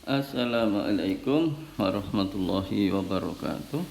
Assalamualaikum warahmatullahi wabarakatuh.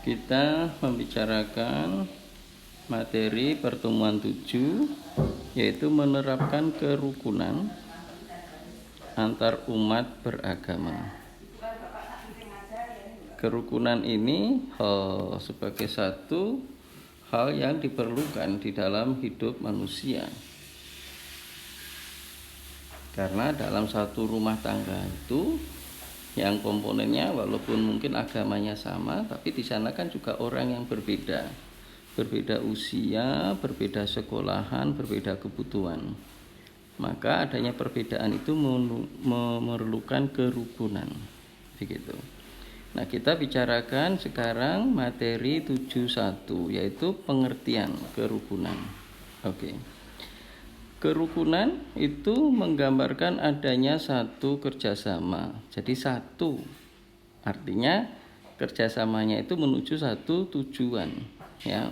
Kita membicarakan materi pertemuan 7, yaitu menerapkan kerukunan antar umat beragama. Kerukunan ini sebagai satu hal yang diperlukan di dalam hidup manusia. Karena dalam satu rumah tangga itu yang komponennya walaupun mungkin agamanya sama, tapi di sana kan juga orang yang berbeda usia, berbeda sekolahan, berbeda kebutuhan. Maka adanya perbedaan itu memerlukan kerukunan, begitu. Nah, kita bicarakan sekarang materi 71, yaitu pengertian kerukunan. Oke. Kerukunan itu menggambarkan adanya satu kerjasama. Jadi satu, artinya kerjasamanya itu menuju satu tujuan, ya.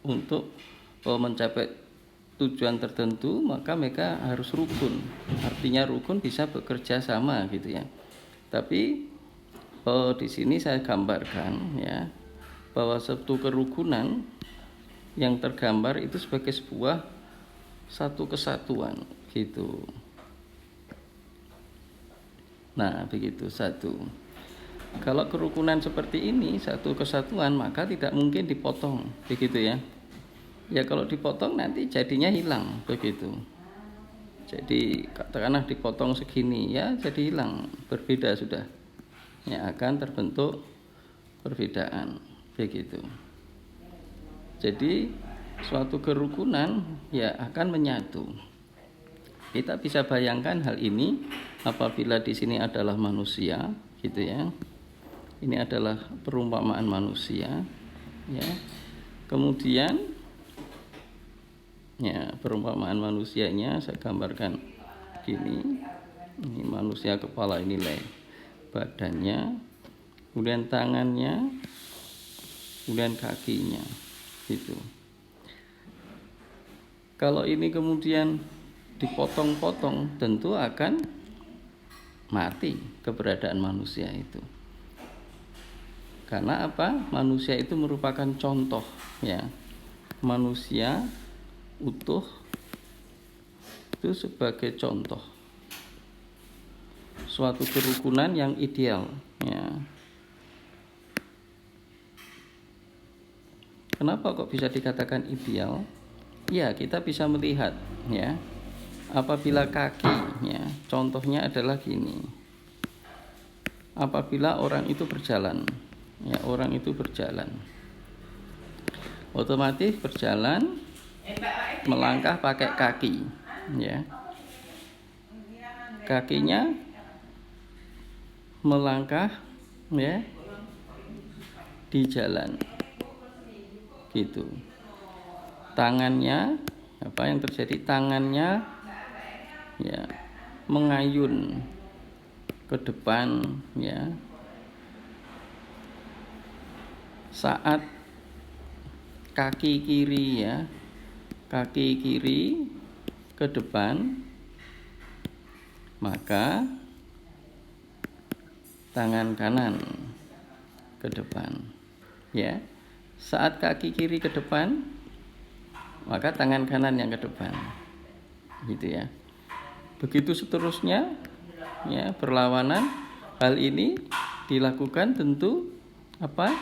Untuk mencapai tujuan tertentu, maka mereka harus rukun. Artinya rukun bisa bekerja sama, gitu ya. Tapi di sini saya gambarkan, ya, bahwa satu kerukunan yang tergambar itu sebagai sebuah satu kesatuan, gitu. Nah, begitu, satu. Kalau kerukunan seperti ini, satu kesatuan, maka tidak mungkin dipotong, begitu ya. Ya kalau dipotong nanti jadinya hilang, begitu. Jadi katakanlah dipotong segini, ya jadi hilang, berbeda sudah. Ya akan terbentuk perbedaan, begitu. Jadi suatu kerukunan ya akan menyatu. Kita bisa bayangkan hal ini apabila di sini adalah manusia, gitu ya. Ini adalah perumpamaan manusia, ya. Kemudian ya perumpamaan manusianya saya gambarkan gini. Ini manusia, kepala, ini badannya, kemudian tangannya, kemudian kakinya, gitu. Kalau ini kemudian dipotong-potong, tentu akan mati keberadaan manusia itu. Karena apa? Manusia itu merupakan contoh, ya. Manusia utuh itu sebagai contoh suatu kerukunan yang ideal, ya. Kenapa kok bisa dikatakan ideal? Ya, kita bisa melihat, ya. Apabila kaki, ya, contohnya adalah gini. Apabila orang itu berjalan, ya, orang itu berjalan, otomatis berjalan melangkah pakai kaki, ya. Kakinya melangkah, ya, di jalan, gitu. Tangannya, apa yang terjadi? Tangannya ya mengayun ke depan, ya. Saat kaki kiri, ya, kaki kiri ke depan, maka tangan kanan ke depan, ya. Saat kaki kiri ke depan, maka tangan kanan yang ke depan, gitu ya. Begitu seterusnya, ya, berlawanan. Hal ini dilakukan tentu apa?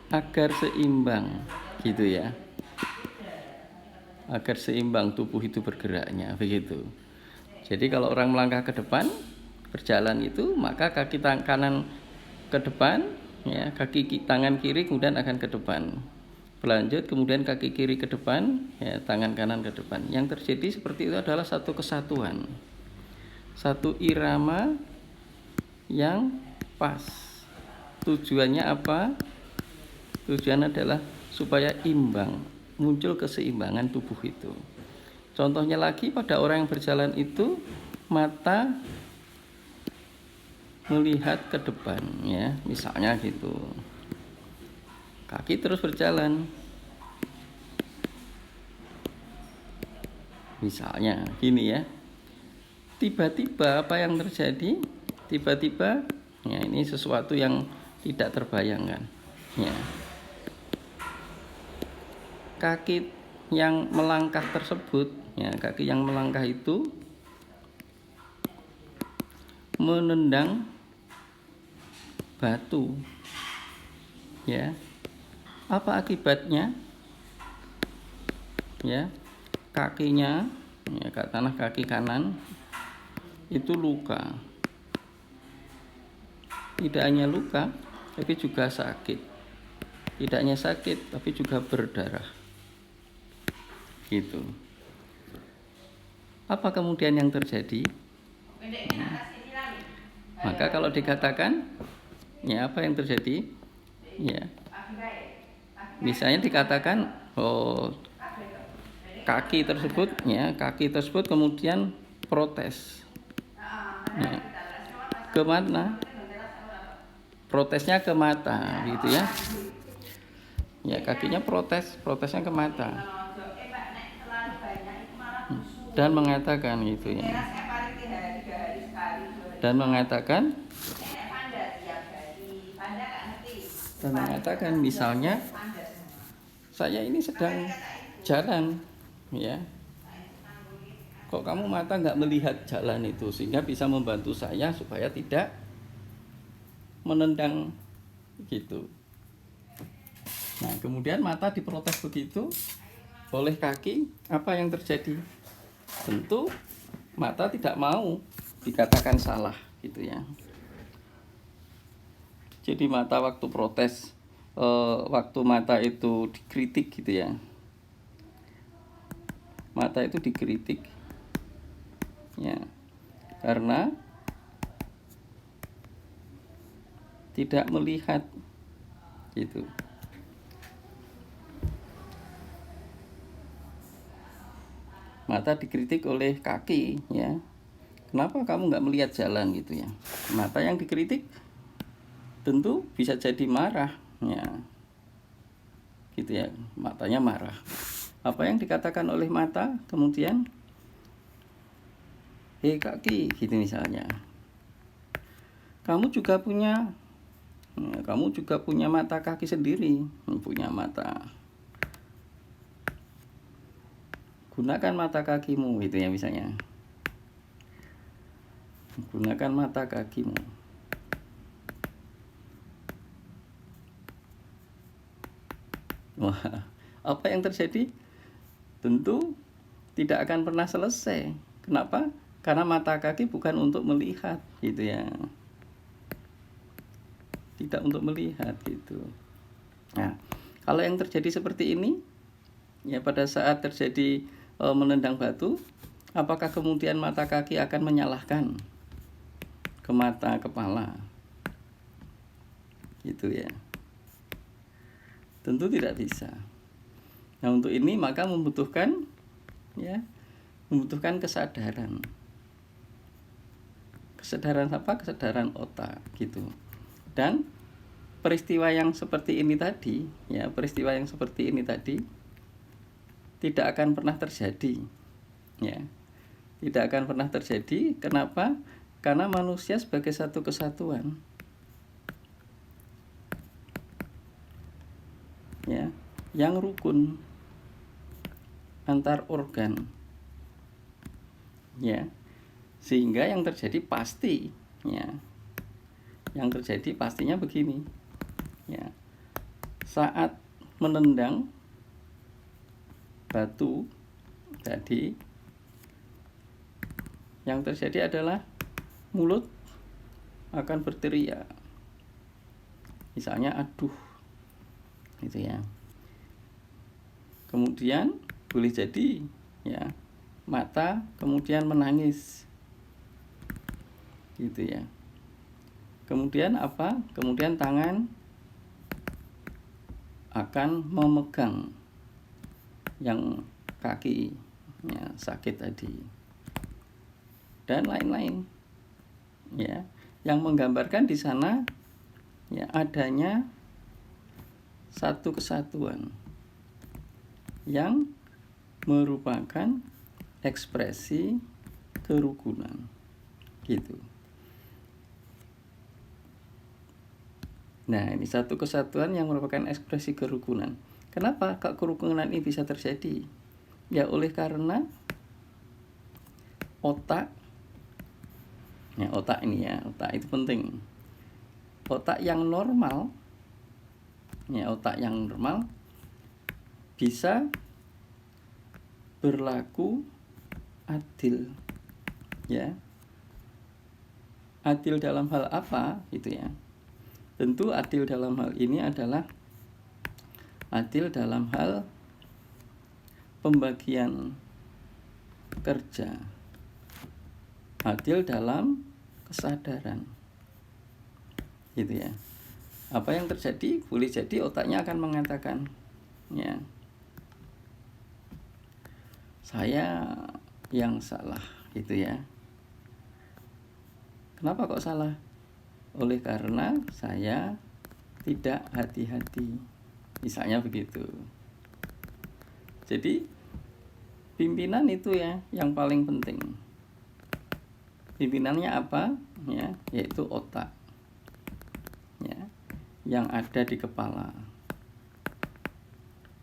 Agar seimbang, gitu ya. Agar seimbang tubuh itu bergeraknya, begitu. Jadi kalau orang melangkah ke depan, berjalan itu, maka kaki kanan ke depan, ya, tangan kiri kemudian akan ke depan. Berlanjut kemudian kaki kiri ke depan, ya, tangan kanan ke depan. Yang terjadi seperti itu adalah satu kesatuan, satu irama yang pas. Tujuannya apa? Tujuan adalah supaya imbang, muncul keseimbangan tubuh itu. Contohnya lagi, pada orang yang berjalan itu, mata melihat ke depan, ya, misalnya gitu. Kaki terus berjalan, misalnya gini, ya. tiba-tiba apa yang terjadi? Tiba-tiba ya ini sesuatu yang tidak terbayangkan. Ya. Kaki yang melangkah tersebut, ya, kaki yang melangkah itu menendang batu. Ya. Apa akibatnya? Ya. Kakinya, ya, tanah kaki kanan itu luka. Tidak hanya luka, tapi juga sakit. Tidak hanya sakit, tapi juga berdarah. Gitu. Apa kemudian yang terjadi? Maka kalau dikatakan, ya apa yang terjadi? Ya, misalnya dikatakan, kaki tersebut kemudian protes. Ya. Ke mana? Protesnya ke mata, gitu ya. Ya, kakinya protesnya ke mata. Dan mengatakan gitu ya. Dan mengatakan misalnya, saya ini sedang jalan, ya. Kok kamu mata nggak melihat jalan itu, sehingga bisa membantu saya supaya tidak menendang gitu. Nah, kemudian mata diprotes begitu oleh kaki, apa yang terjadi? Tentu mata tidak mau dikatakan salah, gitu ya. Jadi mata waktu protes, waktu mata itu dikritik, gitu ya. Mata itu dikritik, ya, karena tidak melihat, gitu. Mata dikritik oleh kaki, ya. Kenapa kamu nggak melihat jalan, gitu ya. Mata yang dikritik tentu bisa jadi marah, ya. Gitu ya, matanya marah. Apa yang dikatakan oleh mata kemudian? Hei kaki, gitu misalnya. Kamu juga punya mata kaki sendiri, punya mata. Gunakan mata kakimu, gitu ya misalnya. Gunakan mata kakimu. Wah, apa yang terjadi? Tentu tidak akan pernah selesai. Kenapa? Karena mata kaki bukan untuk melihat, gitu ya. Tidak untuk melihat, gitu. Nah, kalau yang terjadi seperti ini, ya pada saat terjadi menendang batu, apakah kemudian mata kaki akan menyalahkan ke mata kepala? Gitu ya. Tentu tidak bisa. Nah, untuk ini maka membutuhkan kesadaran. Kesadaran apa? Kesadaran otak, gitu. Dan peristiwa yang seperti ini tadi tidak akan pernah terjadi, ya. Tidak akan pernah terjadi. Kenapa? Karena manusia sebagai satu kesatuan, ya, yang rukun antar organ, ya, sehingga yang terjadi pasti, ya, yang terjadi pastinya begini, ya, saat menendang batu tadi, yang terjadi adalah mulut akan berteriak, misalnya aduh, gitu ya. Kemudian boleh jadi, ya, mata kemudian menangis, gitu ya. Kemudian apa? Kemudian tangan akan memegang yang kaki, ya, sakit tadi, dan lain-lain, ya, yang menggambarkan di sana, ya, adanya satu kesatuan yang merupakan ekspresi kerukunan gitu. Nah, ini satu kesatuan yang merupakan ekspresi kerukunan. Kenapa kok kerukunan ini bisa terjadi? Ya oleh karena otak, ya otak ini ya, otak itu penting. Otak yang normal, ya otak yang normal bisa berlaku adil, ya. Adil dalam hal apa gitu ya? Tentu adil dalam hal ini adalah adil dalam hal pembagian kerja, adil dalam kesadaran gitu ya. Apa yang terjadi? Boleh jadi otaknya akan mengatakan, ya, saya yang salah gitu ya. Kenapa kok salah? Oleh karena saya tidak hati-hati, misalnya begitu. Jadi pimpinan itu ya yang paling penting. Pimpinannya apa? Ya, yaitu otak, ya, yang ada di kepala.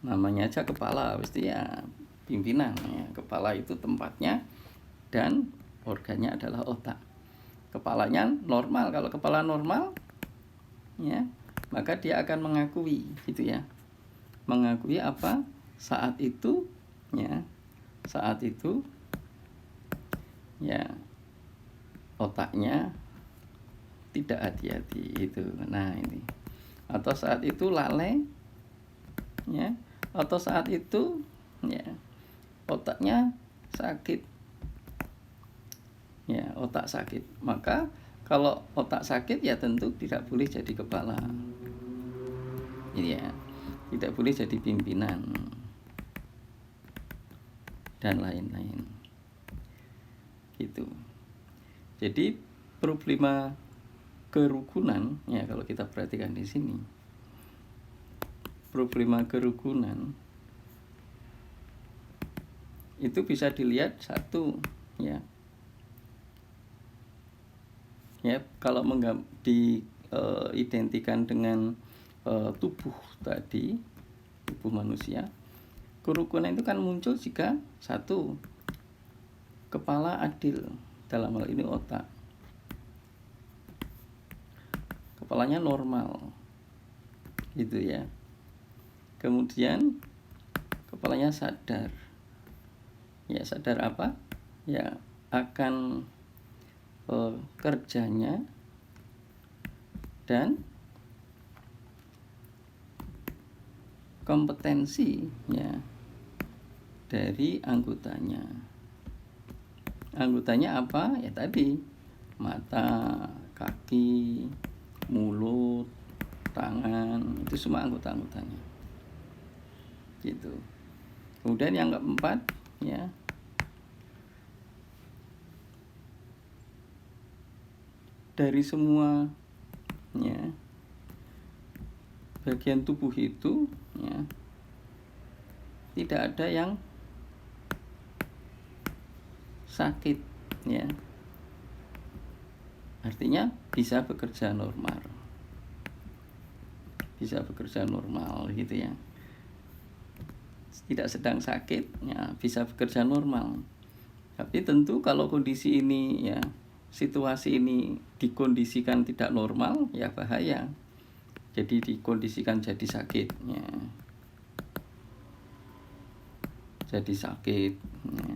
Namanya aja kepala, pasti ya pimpinan ya. Kepala itu tempatnya dan organnya adalah otak. Kepalanya normal. Kalau kepala normal, ya, maka dia akan mengakui gitu ya. Mengakui apa? Saat itu, ya, saat itu, ya, otaknya tidak hati-hati itu. Nah ini. Atau saat itu lalai, ya. Atau saat itu, ya, otaknya sakit. Ya, otak sakit. Maka kalau otak sakit ya tentu tidak boleh jadi kepala. Ini ya, tidak boleh jadi pimpinan dan lain-lain. Gitu. Jadi problema kerukunan ya kalau kita perhatikan di sini. Problema kerukunan itu bisa dilihat satu ya. Ya, kalau diidentikan dengan tubuh tadi, tubuh manusia, kerukunan itu kan muncul jika satu, kepala adil, dalam hal ini otak, kepalanya normal, gitu ya. Kemudian kepalanya sadar, ya sadar apa? Ya akan kerjanya dan kompetensi ya dari anggotanya. Anggotanya apa? Ya tadi mata, kaki, mulut, tangan, itu semua anggota-anggotanya. Gitu. Kemudian yang keempat ya, dari semua ya bagian tubuh itu ya tidak ada yang sakit ya, artinya bisa bekerja normal, gitu ya, tidak sedang sakit ya bisa bekerja normal. Tapi tentu kalau kondisi ini ya, situasi ini dikondisikan tidak normal ya bahaya. Jadi dikondisikan jadi sakit ya. Jadi sakit ya.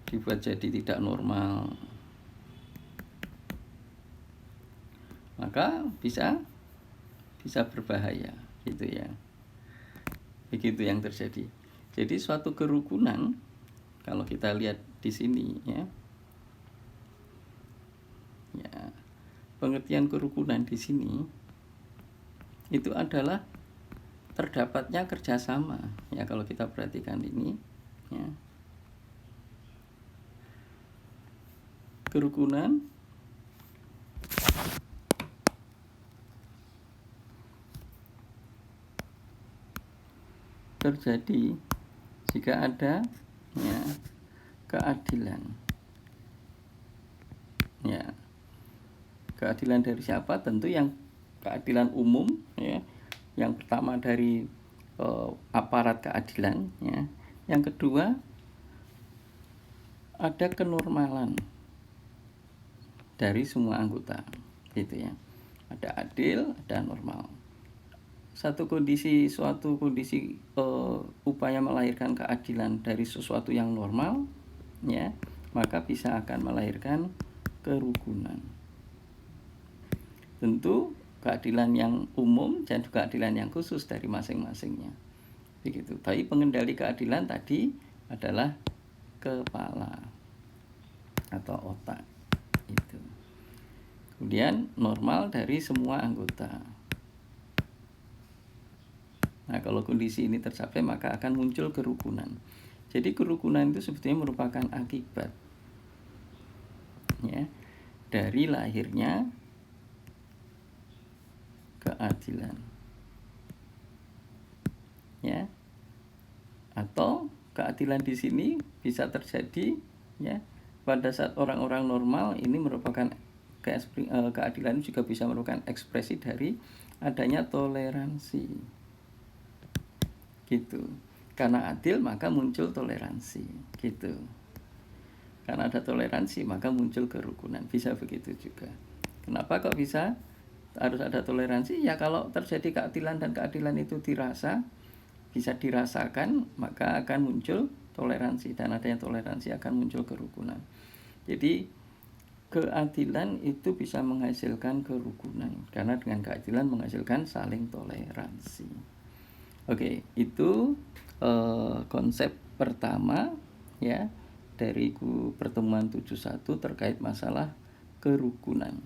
Dibuat jadi tidak normal, maka bisa berbahaya gitu ya. Begitu yang terjadi. Jadi suatu kerukunan kalau kita lihat di sini ya. Ya, pengertian kerukunan di sini itu adalah terdapatnya kerjasama ya kalau kita perhatikan ini ya. Kerukunan terjadi jika ada ya keadilan Ya, keadilan dari siapa? Tentu yang keadilan umum, ya. Yang pertama dari aparat keadilan, ya. Yang kedua ada kenormalan dari semua anggota, gitu ya. Ada adil, ada normal. Suatu kondisi upaya melahirkan keadilan dari sesuatu yang normal, ya, maka bisa akan melahirkan kerukunan. Tentu keadilan yang umum dan juga keadilan yang khusus dari masing-masingnya, begitu. Tapi pengendali keadilan tadi adalah kepala atau otak itu. Kemudian normal dari semua anggota. Nah, kalau kondisi ini tercapai maka akan muncul kerukunan. Jadi kerukunan itu sebetulnya merupakan akibat, ya, dari lahirnya keadilan, ya. Atau keadilan di sini bisa terjadi, ya, pada saat orang-orang normal. Ini merupakan keadilan juga bisa merupakan ekspresi dari adanya toleransi, gitu. Karena adil maka muncul toleransi, gitu. Karena ada toleransi maka muncul kerukunan, bisa begitu juga. Kenapa kok bisa harus ada toleransi? Ya kalau terjadi keadilan dan keadilan itu bisa dirasakan, maka akan muncul toleransi, dan adanya toleransi akan muncul kerukunan. Jadi keadilan itu bisa menghasilkan kerukunan, karena dengan keadilan menghasilkan saling toleransi. Oke, itu konsep pertama, ya, dari pertemuan 71 terkait masalah kerukunan.